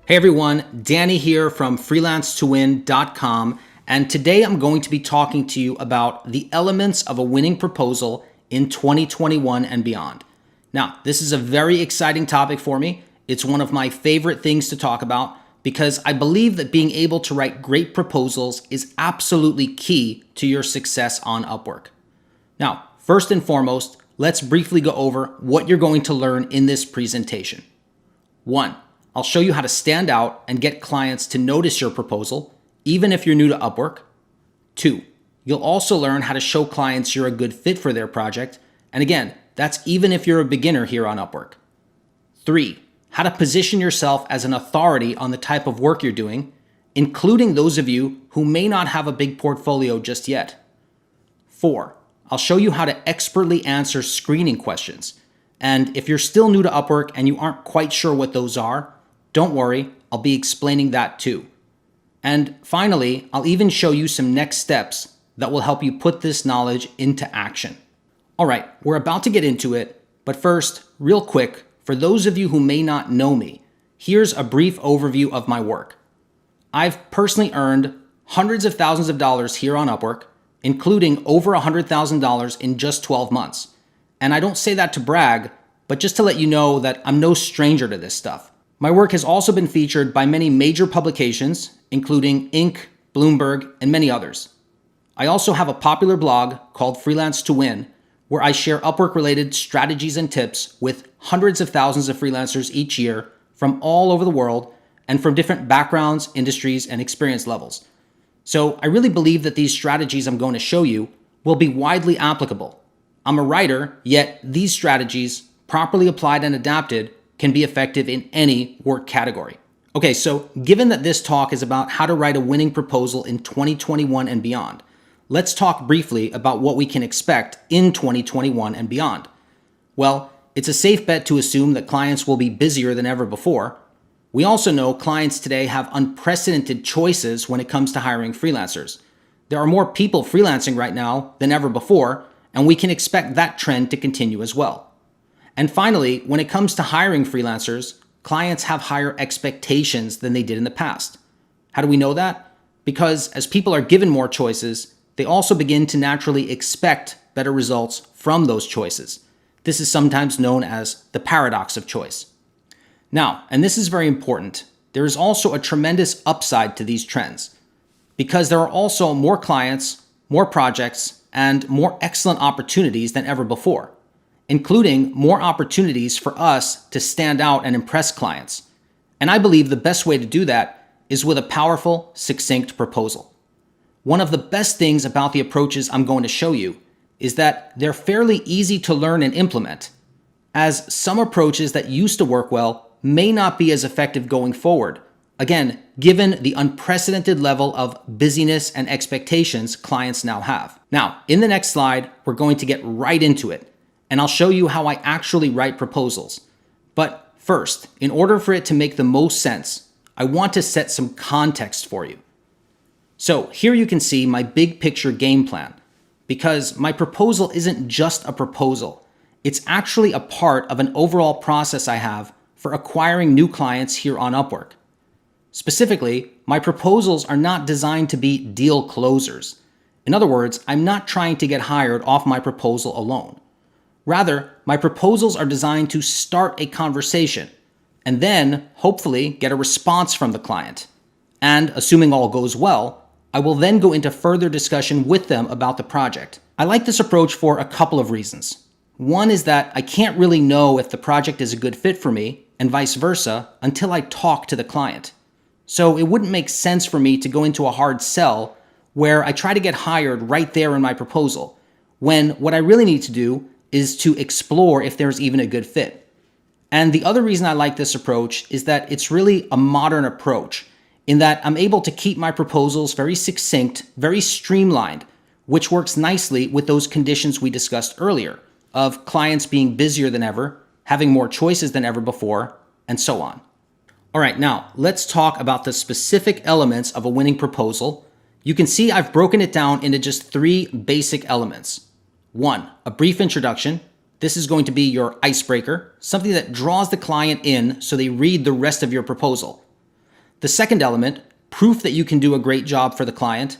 Hey everyone, Danny here from freelancetowin.com, and today I'm going to be talking to you about the elements of a winning proposal in 2021 and beyond. Now, this is a very exciting topic for me. It's one of my favorite things to talk about because I believe that being able to write great proposals is absolutely key to your success on Upwork. Now, first and foremost, let's briefly go over what you're going to learn in this presentation. 1. I'll show you how to stand out and get clients to notice your proposal, even if you're new to Upwork. 2. You'll also learn how to show clients you're a good fit for their project. And again, that's even if you're a beginner here on Upwork. 3. How to position yourself as an authority on the type of work you're doing, including those of you who may not have a big portfolio just yet. 4. I'll show you how to expertly answer screening questions. And if you're still new to Upwork and you aren't quite sure what those are, don't worry, I'll be explaining that too. And finally, I'll even show you some next steps that will help you put this knowledge into action. All right, we're about to get into it, but first, real quick, for those of you who may not know me, here's a brief overview of my work. I've personally earned hundreds of thousands of dollars here on Upwork, including over $100,000 in just 12 months. And I don't say that to brag, but just to let you know that I'm no stranger to this stuff. My work has also been featured by many major publications, including Inc., Bloomberg, and many others. I also have a popular blog called Freelance to Win, where I share Upwork-related strategies and tips with hundreds of thousands of freelancers each year from all over the world and from different backgrounds, industries, and experience levels. So I really believe that these strategies I'm going to show you will be widely applicable. I'm a writer, yet these strategies, properly applied and adapted, can be effective in any work category. Okay, so given that this talk is about how to write a winning proposal in 2021 and beyond, let's talk briefly about what we can expect in 2021 and beyond. Well, it's a safe bet to assume that clients will be busier than ever before. We also know clients today have unprecedented choices when it comes to hiring freelancers. There are more people freelancing right now than ever before, and we can expect that trend to continue as well. And finally, when it comes to hiring freelancers, clients have higher expectations than they did in the past. How do we know that? Because as people are given more choices, they also begin to naturally expect better results from those choices. This is sometimes known as the paradox of choice. Now, and this is very important, there is also a tremendous upside to these trends because there are also more clients, more projects, and more excellent opportunities than ever before, including more opportunities for us to stand out and impress clients. And I believe the best way to do that is with a powerful, succinct proposal. One of the best things about the approaches I'm going to show you is that they're fairly easy to learn and implement, as some approaches that used to work well may not be as effective going forward. Again, given the unprecedented level of busyness and expectations clients now have. Now, in the next slide, we're going to get right into it, and I'll show you how I actually write proposals. But first, in order for it to make the most sense, I want to set some context for you. So here you can see my big picture game plan, because my proposal isn't just a proposal. It's actually a part of an overall process I have for acquiring new clients here on Upwork. Specifically, my proposals are not designed to be deal closers. In other words, I'm not trying to get hired off my proposal alone. Rather, my proposals are designed to start a conversation and then, hopefully, get a response from the client. And assuming all goes well, I will then go into further discussion with them about the project. I like this approach for a couple of reasons. One is that I can't really know if the project is a good fit for me, and vice versa, until I talk to the client. So it wouldn't make sense for me to go into a hard sell where I try to get hired right there in my proposal, when what I really need to do is to explore if there's even a good fit. And the other reason I like this approach is that it's really a modern approach in that I'm able to keep my proposals very succinct, very streamlined, which works nicely with those conditions we discussed earlier of clients being busier than ever, having more choices than ever before, and so on. All right, now let's talk about the specific elements of a winning proposal. You can see I've broken it down into just 3 basic elements. 1, a brief introduction. This is going to be your icebreaker, something that draws the client in so they read the rest of your proposal. The second element, proof that you can do a great job for the client,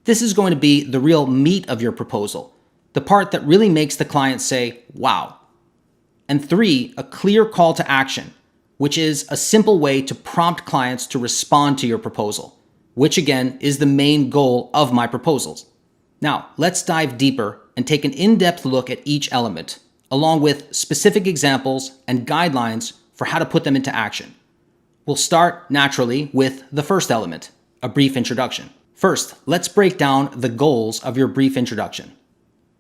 this is going to be the real meat of your proposal, the part that really makes the client say, wow. And three, a clear call to action, which is a simple way to prompt clients to respond to your proposal, which again is the main goal of my proposals. Now, let's dive deeper and take an in-depth look at each element, along with specific examples and guidelines for how to put them into action. We'll start naturally with the first element, a brief introduction. First, let's break down the goals of your brief introduction.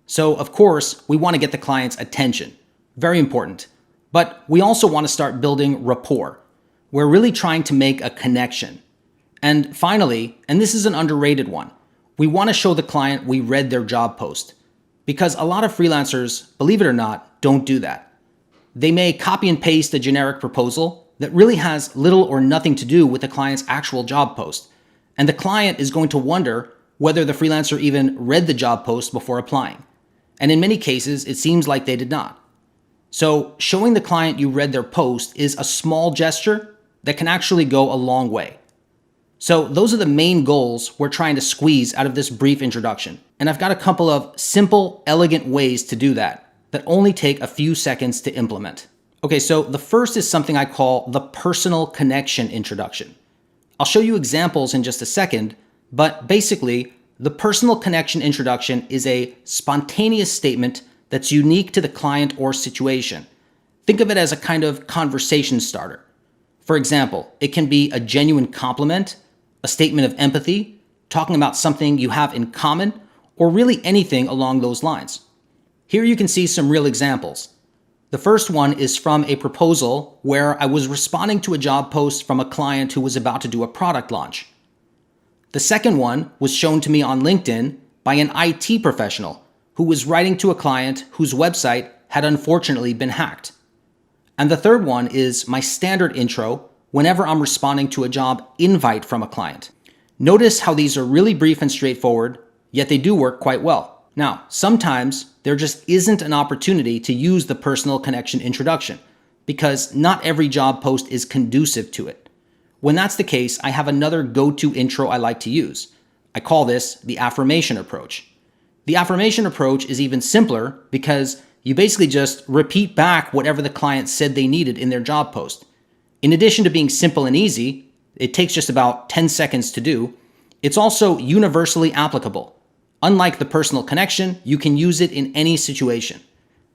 So, of course, we want to get the client's attention. Very important. But we also want to start building rapport. We're really trying to make a connection. And finally, and this is an underrated one, we want to show the client we read their job post. Because a lot of freelancers, believe it or not, don't do that. They may copy and paste a generic proposal that really has little or nothing to do with the client's actual job post. And the client is going to wonder whether the freelancer even read the job post before applying. And in many cases, it seems like they did not. So showing the client you read their post is a small gesture that can actually go a long way. So those are the main goals we're trying to squeeze out of this brief introduction. And I've got a couple of simple, elegant ways to do that only take a few seconds to implement. Okay, so the first is something I call the personal connection introduction. I'll show you examples in just a second, but basically, the personal connection introduction is a spontaneous statement that's unique to the client or situation. Think of it as a kind of conversation starter. For example, it can be a genuine compliment, a statement of empathy, talking about something you have in common, or really anything along those lines. Here you can see some real examples. The first one is from a proposal where I was responding to a job post from a client who was about to do a product launch. The second one was shown to me on LinkedIn by an IT professional who was writing to a client whose website had unfortunately been hacked. And the third one is my standard intro whenever I'm responding to a job invite from a client. Notice how these are really brief and straightforward, yet they do work quite well. Now, sometimes there just isn't an opportunity to use the personal connection introduction because not every job post is conducive to it. When that's the case, I have another go-to intro I like to use. I call this the affirmation approach. The affirmation approach is even simpler because you basically just repeat back whatever the client said they needed in their job post. In addition to being simple and easy, it takes just about 10 seconds to do, it's also universally applicable. Unlike the personal connection, you can use it in any situation.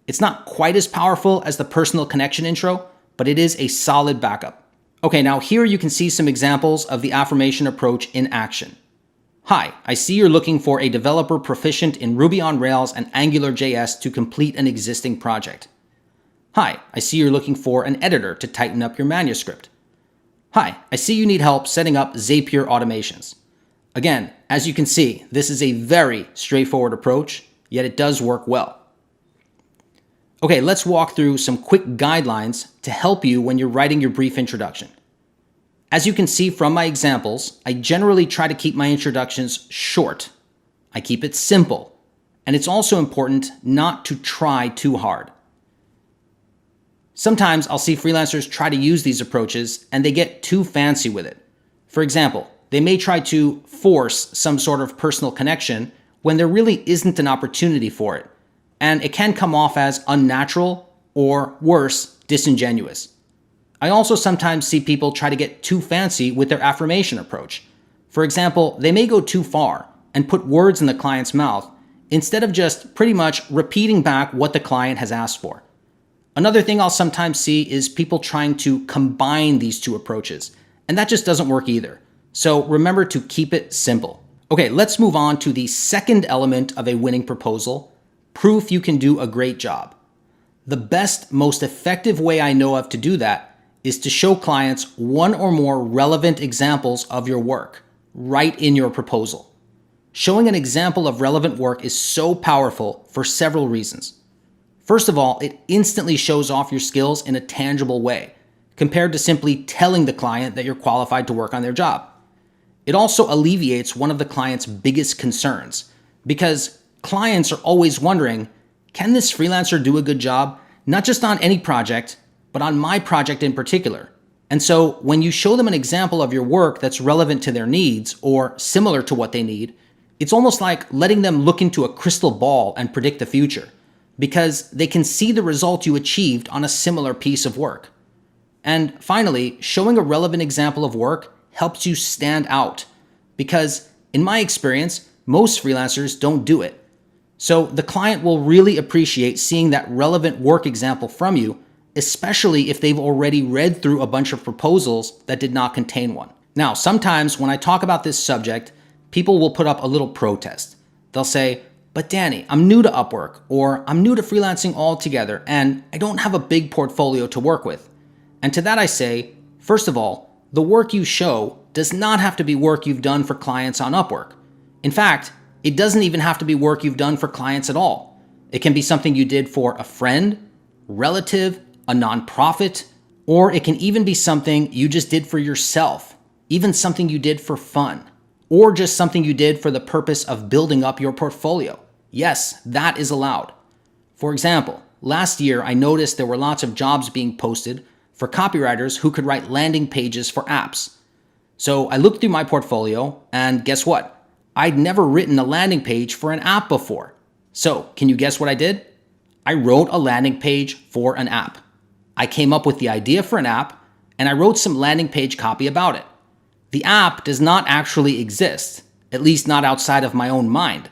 It's not quite as powerful as the personal connection intro, but it is a solid backup. Okay, now here you can see some examples of the affirmation approach in action. Hi, I see you're looking for a developer proficient in Ruby on Rails and AngularJS to complete an existing project. Hi, I see you're looking for an editor to tighten up your manuscript. Hi, I see you need help setting up Zapier automations. Again, as you can see, this is a very straightforward approach, yet it does work well. Okay, let's walk through some quick guidelines to help you when you're writing your brief introduction. As you can see from my examples, I generally try to keep my introductions short. I keep it simple, and it's also important not to try too hard. Sometimes I'll see freelancers try to use these approaches and they get too fancy with it. For example, they may try to force some sort of personal connection when there really isn't an opportunity for it, and it can come off as unnatural or worse, disingenuous. I also sometimes see people try to get too fancy with their affirmation approach. For example, they may go too far and put words in the client's mouth instead of just pretty much repeating back what the client has asked for. Another thing I'll sometimes see is people trying to combine these two approaches, and that just doesn't work either. So remember to keep it simple. Okay, let's move on to the second element of a winning proposal, proof you can do a great job. The best, most effective way I know of to do that is to show clients one or more relevant examples of your work right in your proposal. Showing an example of relevant work is so powerful for several reasons. First of all, it instantly shows off your skills in a tangible way, compared to simply telling the client that you're qualified to work on their job. It also alleviates one of the client's biggest concerns, because clients are always wondering, can this freelancer do a good job, not just on any project, but on my project in particular? And so when you show them an example of your work that's relevant to their needs or similar to what they need, it's almost like letting them look into a crystal ball and predict the future, because they can see the result you achieved on a similar piece of work. And finally, showing a relevant example of work helps you stand out, because in my experience, most freelancers don't do it. So the client will really appreciate seeing that relevant work example from you, especially if they've already read through a bunch of proposals that did not contain one. Now, sometimes when I talk about this subject, people will put up a little protest. They'll say, "But Danny, I'm new to Upwork," or "I'm new to freelancing altogether, and I don't have a big portfolio to work with." And to that I say, first of all, the work you show does not have to be work you've done for clients on Upwork. In fact, it doesn't even have to be work you've done for clients at all. It can be something you did for a friend, relative, a nonprofit, or it can even be something you just did for yourself, even something you did for fun, or just something you did for the purpose of building up your portfolio. Yes, that is allowed. For example, last year I noticed there were lots of jobs being posted for copywriters who could write landing pages for apps. So I looked through my portfolio, and guess what? I'd never written a landing page for an app before. So can you guess what I did? I wrote a landing page for an app. I came up with the idea for an app, and I wrote some landing page copy about it. The app does not actually exist, at least not outside of my own mind,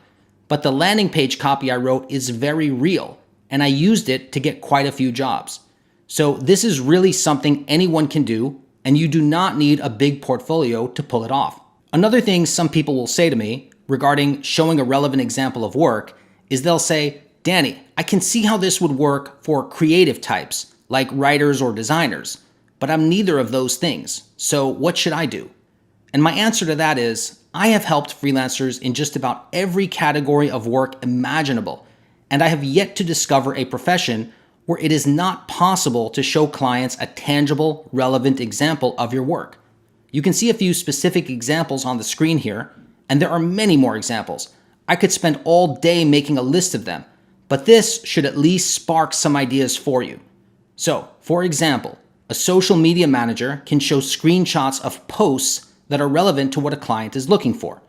but the landing page copy I wrote is very real, and I used it to get quite a few jobs. So this is really something anyone can do, and you do not need a big portfolio to pull it off. Another thing some people will say to me regarding showing a relevant example of work is they'll say, "Danny, I can see how this would work for creative types, like writers or designers, but I'm neither of those things, so what should I do?" And my answer to that is, I have helped freelancers in just about every category of work imaginable, and I have yet to discover a profession where it is not possible to show clients a tangible, relevant example of your work. You can see a few specific examples on the screen here, and there are many more examples. I could spend all day making a list of them, but this should at least spark some ideas for you. So, for example, a social media manager can show screenshots of posts that are relevant to what a client is looking for.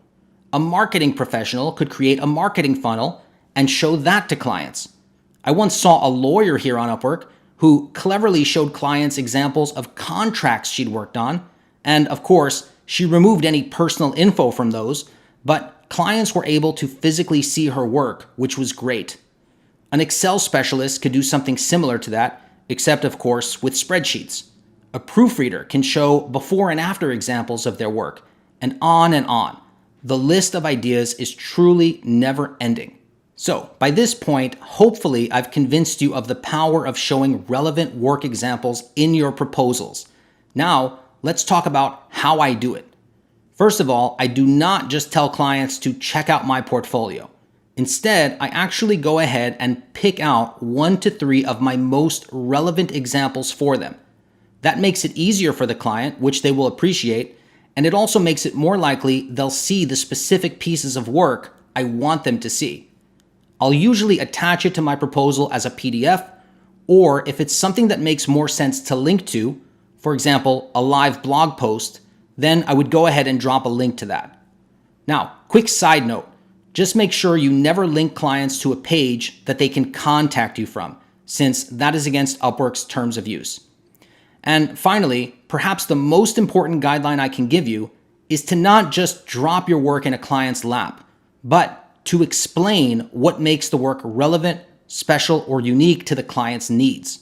A marketing professional could create a marketing funnel and show that to clients. I once saw a lawyer here on Upwork who cleverly showed clients examples of contracts she'd worked on, and of course, she removed any personal info from those, but clients were able to physically see her work, which was great. An Excel specialist could do something similar to that, except of course with spreadsheets. A proofreader can show before and after examples of their work, and on and on. The list of ideas is truly never ending. So, by this point, hopefully I've convinced you of the power of showing relevant work examples in your proposals. Now, let's talk about how I do it. First of all, I do not just tell clients to check out my portfolio. Instead, I actually go ahead and pick out 1 to 3 of my most relevant examples for them. That makes it easier for the client, which they will appreciate, and it also makes it more likely they'll see the specific pieces of work I want them to see. I'll usually attach it to my proposal as a PDF, or if it's something that makes more sense to link to, for example, a live blog post, then I would go ahead and drop a link to that. Now, quick side note, just make sure you never link clients to a page that they can contact you from, since that is against Upwork's terms of use. And finally, perhaps the most important guideline I can give you is to not just drop your work in a client's lap, but to explain what makes the work relevant, special, or unique to the client's needs.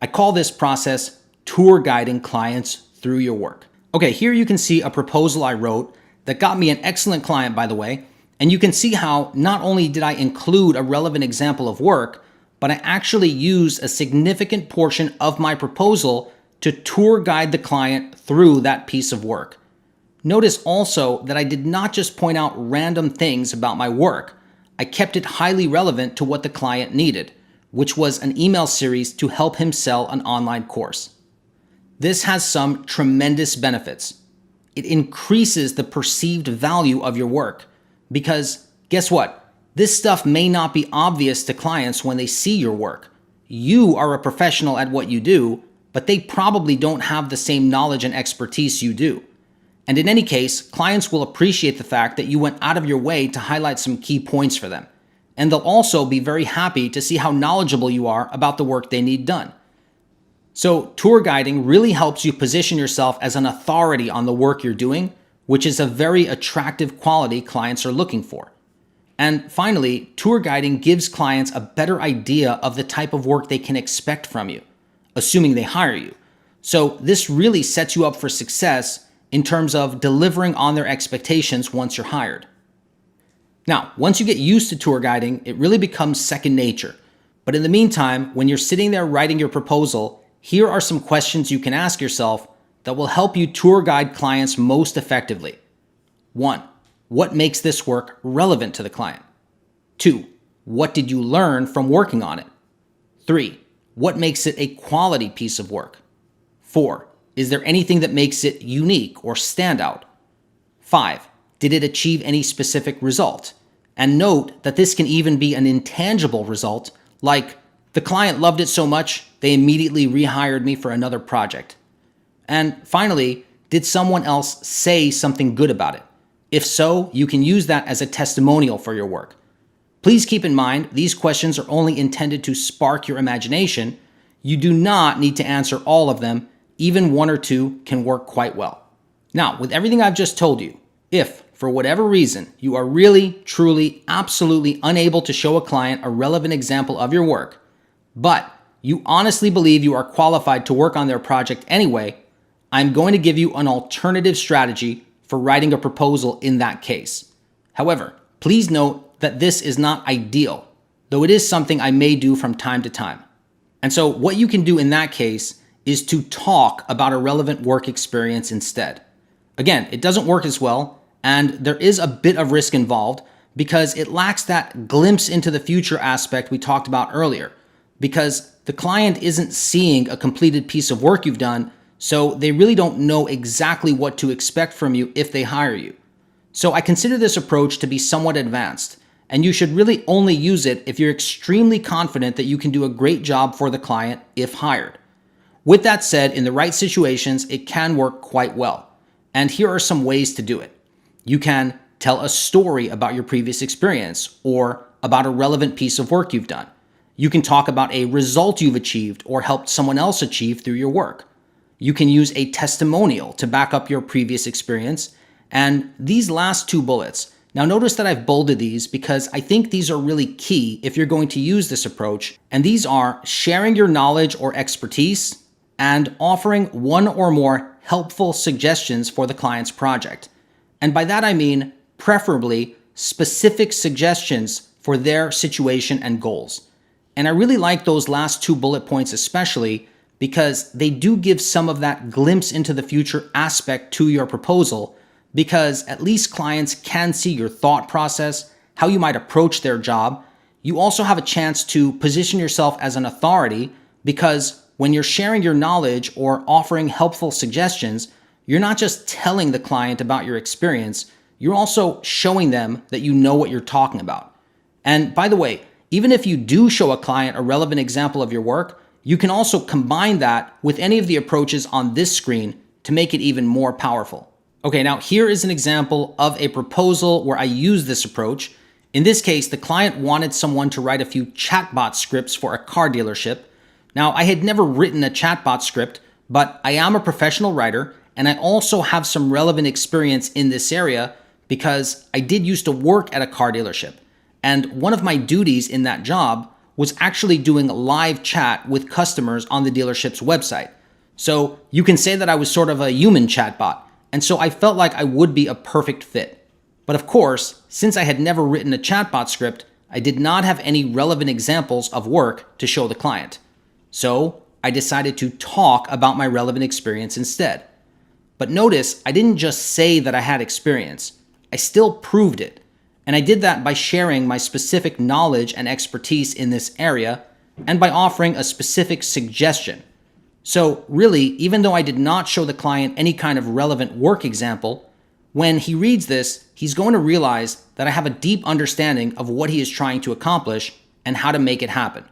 I call this process tour guiding clients through your work. Okay, here you can see a proposal I wrote that got me an excellent client, by the way, and you can see how not only did I include a relevant example of work, but I actually used a significant portion of my proposal to tour guide the client through that piece of work. Notice also that I did not just point out random things about my work. I kept it highly relevant to what the client needed, which was an email series to help him sell an online course. This has some tremendous benefits. It increases the perceived value of your work because guess what? This stuff may not be obvious to clients when they see your work. You are a professional at what you do, but they probably don't have the same knowledge and expertise you do. And in any case, clients will appreciate the fact that you went out of your way to highlight some key points for them. And they'll also be very happy to see how knowledgeable you are about the work they need done. So tour guiding really helps you position yourself as an authority on the work you're doing, which is a very attractive quality clients are looking for. And finally, tour guiding gives clients a better idea of the type of work they can expect from you, assuming they hire you. So this really sets you up for success in terms of delivering on their expectations once you're hired. Now, once you get used to tour guiding, it really becomes second nature. But in the meantime, when you're sitting there writing your proposal, here are some questions you can ask yourself that will help you tour guide clients most effectively. 1. What makes this work relevant to the client? 2. What did you learn from working on it? 3. What makes it a quality piece of work? 4. Is there anything that makes it unique or stand out? 5. Did it achieve any specific result? And note that this can even be an intangible result, like the client loved it so much, they immediately rehired me for another project. And finally, did someone else say something good about it? If so, you can use that as a testimonial for your work. Please keep in mind, these questions are only intended to spark your imagination. You do not need to answer all of them. Even 1 or 2 can work quite well. Now, with everything I've just told you, if, for whatever reason, you are really, truly, absolutely unable to show a client a relevant example of your work, but you honestly believe you are qualified to work on their project anyway, I'm going to give you an alternative strategy for writing a proposal in that case. However, please note that this is not ideal, though it is something I may do from time to time. And so what you can do in that case is to talk about a relevant work experience instead. Again, it doesn't work as well, and there is a bit of risk involved because it lacks that glimpse into the future aspect we talked about earlier, because the client isn't seeing a completed piece of work you've done, so they really don't know exactly what to expect from you if they hire you. So I consider this approach to be somewhat advanced, and you should really only use it if you're extremely confident that you can do a great job for the client if hired. With that said, in the right situations, it can work quite well. And here are some ways to do it. You can tell a story about your previous experience or about a relevant piece of work you've done. You can talk about a result you've achieved or helped someone else achieve through your work. You can use a testimonial to back up your previous experience. And these last 2 bullets, now notice that I've bolded these because I think these are really key if you're going to use this approach. And these are sharing your knowledge or expertise and offering 1 or more helpful suggestions for the client's project. And by that I mean preferably specific suggestions for their situation and goals. And I really like those last 2 bullet points especially because they do give some of that glimpse into the future aspect to your proposal, because at least clients can see your thought process, how you might approach their job. You also have a chance to position yourself as an authority, because when you're sharing your knowledge or offering helpful suggestions, you're not just telling the client about your experience, you're also showing them that you know what you're talking about. And by the way, even if you do show a client a relevant example of your work, you can also combine that with any of the approaches on this screen to make it even more powerful. Okay, now here is an example of a proposal where I use this approach. In this case, the client wanted someone to write a few chatbot scripts for a car dealership. Now, I had never written a chatbot script, but I am a professional writer, and I also have some relevant experience in this area because I did used to work at a car dealership. And one of my duties in that job was actually doing live chat with customers on the dealership's website. So you can say that I was sort of a human chatbot. And so I felt like I would be a perfect fit. But of course, since I had never written a chatbot script, I did not have any relevant examples of work to show the client. So I decided to talk about my relevant experience instead. But notice, I didn't just say that I had experience. I still proved it. And I did that by sharing my specific knowledge and expertise in this area and by offering a specific suggestion. So really, even though I did not show the client any kind of relevant work example, when he reads this, he's going to realize that I have a deep understanding of what he is trying to accomplish and how to make it happen.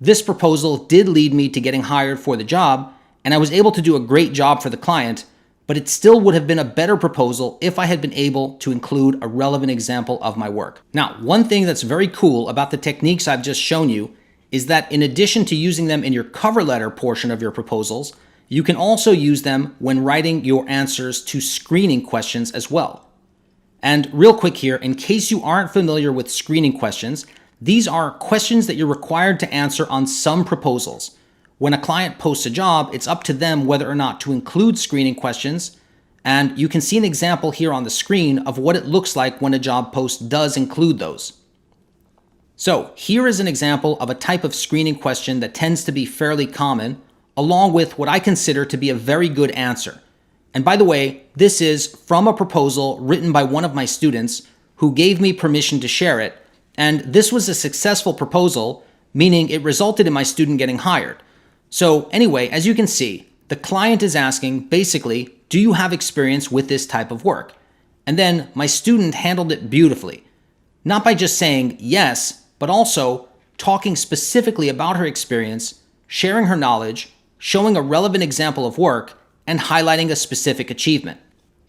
This proposal did lead me to getting hired for the job, and I was able to do a great job for the client, but it still would have been a better proposal if I had been able to include a relevant example of my work. Now, one thing that's very cool about the techniques I've just shown you is that in addition to using them in your cover letter portion of your proposals, you can also use them when writing your answers to screening questions as well. And real quick here, in case you aren't familiar with screening questions, these are questions that you're required to answer on some proposals. When a client posts a job, it's up to them whether or not to include screening questions. And you can see an example here on the screen of what it looks like when a job post does include those. So here is an example of a type of screening question that tends to be fairly common, along with what I consider to be a very good answer. And by the way, this is from a proposal written by one of my students who gave me permission to share it. And this was a successful proposal, meaning it resulted in my student getting hired. So anyway, as you can see, the client is asking basically, do you have experience with this type of work? And then my student handled it beautifully. Not by just saying yes, but also talking specifically about her experience, sharing her knowledge, showing a relevant example of work, and highlighting a specific achievement.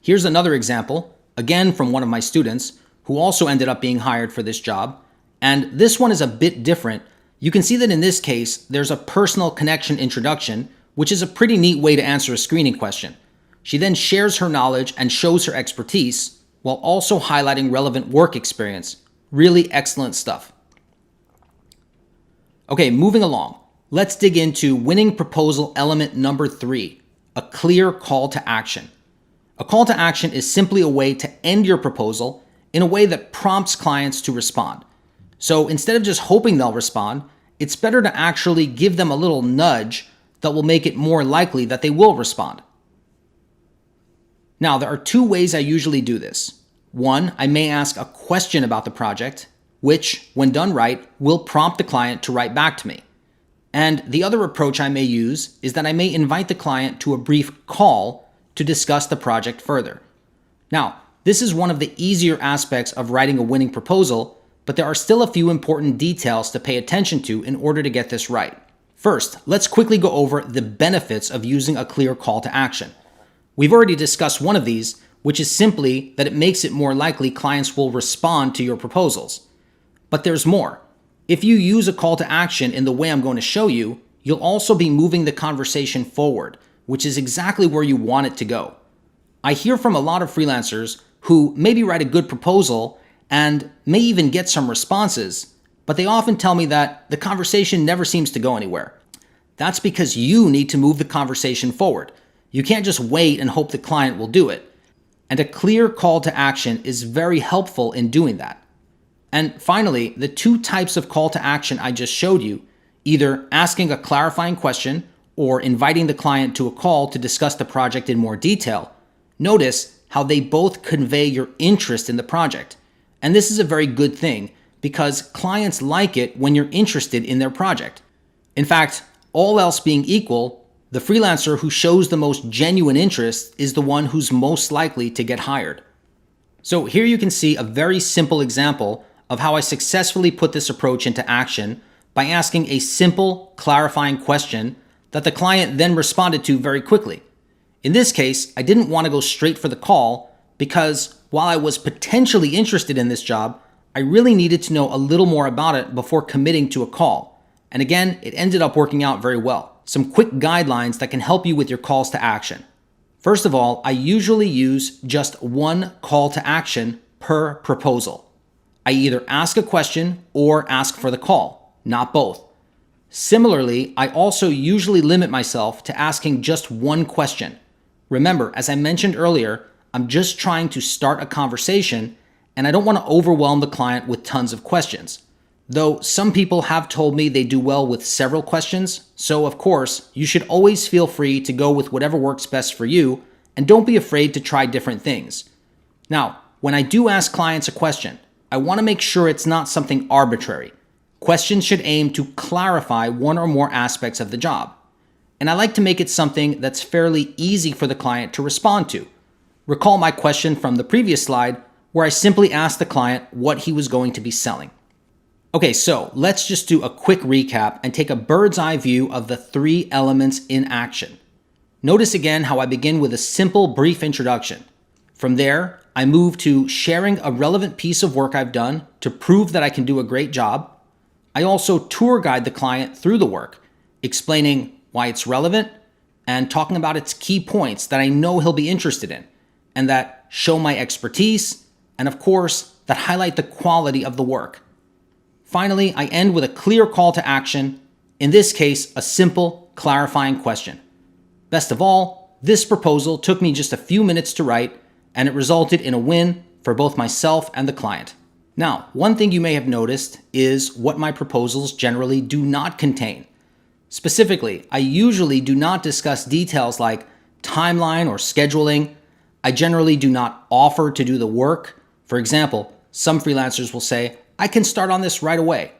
Here's another example, again from one of my students, who also ended up being hired for this job. And this one is a bit different. You can see that in this case, there's a personal connection introduction, which is a pretty neat way to answer a screening question. She then shares her knowledge and shows her expertise, while also highlighting relevant work experience. Really excellent stuff. Okay, moving along. Let's dig into winning proposal element number 3, a clear call to action. A call to action is simply a way to end your proposal in a way that prompts clients to respond. So instead of just hoping they'll respond, it's better to actually give them a little nudge that will make it more likely that they will respond. Now, there are 2 ways I usually do this. One, I may ask a question about the project, which, when done right, will prompt the client to write back to me. And the other approach I may use is that I may invite the client to a brief call to discuss the project further. Now, this is one of the easier aspects of writing a winning proposal, but there are still a few important details to pay attention to in order to get this right. First, let's quickly go over the benefits of using a clear call to action. We've already discussed one of these, which is simply that it makes it more likely clients will respond to your proposals. But there's more. If you use a call to action in the way I'm going to show you, you'll also be moving the conversation forward, which is exactly where you want it to go. I hear from a lot of freelancers who maybe write a good proposal and may even get some responses, but they often tell me that the conversation never seems to go anywhere. That's because you need to move the conversation forward. You can't just wait and hope the client will do it. And a clear call to action is very helpful in doing that. And finally, the 2 types of call to action I just showed you, either asking a clarifying question or inviting the client to a call to discuss the project in more detail, notice how they both convey your interest in the project. And this is a very good thing because clients like it when you're interested in their project. In fact, all else being equal, the freelancer who shows the most genuine interest is the one who's most likely to get hired. So here you can see a very simple example of how I successfully put this approach into action by asking a simple, clarifying question that the client then responded to very quickly. In this case, I didn't want to go straight for the call because while I was potentially interested in this job, I really needed to know a little more about it before committing to a call. And again, it ended up working out very well. Some quick guidelines that can help you with your calls to action. First of all, I usually use just one call to action per proposal. I either ask a question or ask for the call, not both. Similarly, I also usually limit myself to asking just one question. Remember, as I mentioned earlier, I'm just trying to start a conversation and I don't want to overwhelm the client with tons of questions. Though some people have told me they do well with several questions, so of course, you should always feel free to go with whatever works best for you and don't be afraid to try different things. Now, when I do ask clients a question, I want to make sure it's not something arbitrary. Questions should aim to clarify one or more aspects of the job. And I like to make it something that's fairly easy for the client to respond to. Recall my question from the previous slide where I simply asked the client what he was going to be selling. Okay, so let's just do a quick recap and take a bird's eye view of the 3 elements in action. Notice again how I begin with a simple, brief introduction. From there, I move to sharing a relevant piece of work I've done to prove that I can do a great job. I also tour guide the client through the work, explaining why it's relevant and talking about its key points that I know he'll be interested in and that show my expertise and, of course, that highlight the quality of the work. Finally, I end with a clear call to action, in this case, a simple, clarifying question. Best of all, this proposal took me just a few minutes to write, and it resulted in a win for both myself and the client. Now, one thing you may have noticed is what my proposals generally do not contain. Specifically, I usually do not discuss details like timeline or scheduling. I generally do not offer to do the work. For example, some freelancers will say, I can start on this right away.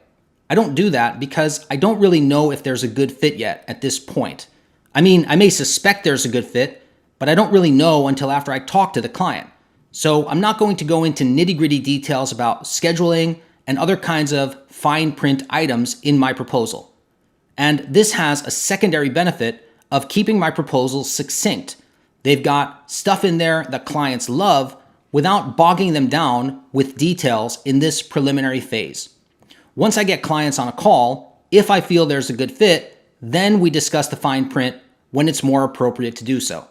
I don't do that because I don't really know if there's a good fit yet at this point. I mean, I may suspect there's a good fit, but I don't really know until after I talk to the client. So I'm not going to go into nitty-gritty details about scheduling and other kinds of fine print items in my proposal. And this has a secondary benefit of keeping my proposals succinct. They've got stuff in there that clients love without bogging them down with details in this preliminary phase. Once I get clients on a call, if I feel there's a good fit, then we discuss the fine print when it's more appropriate to do so.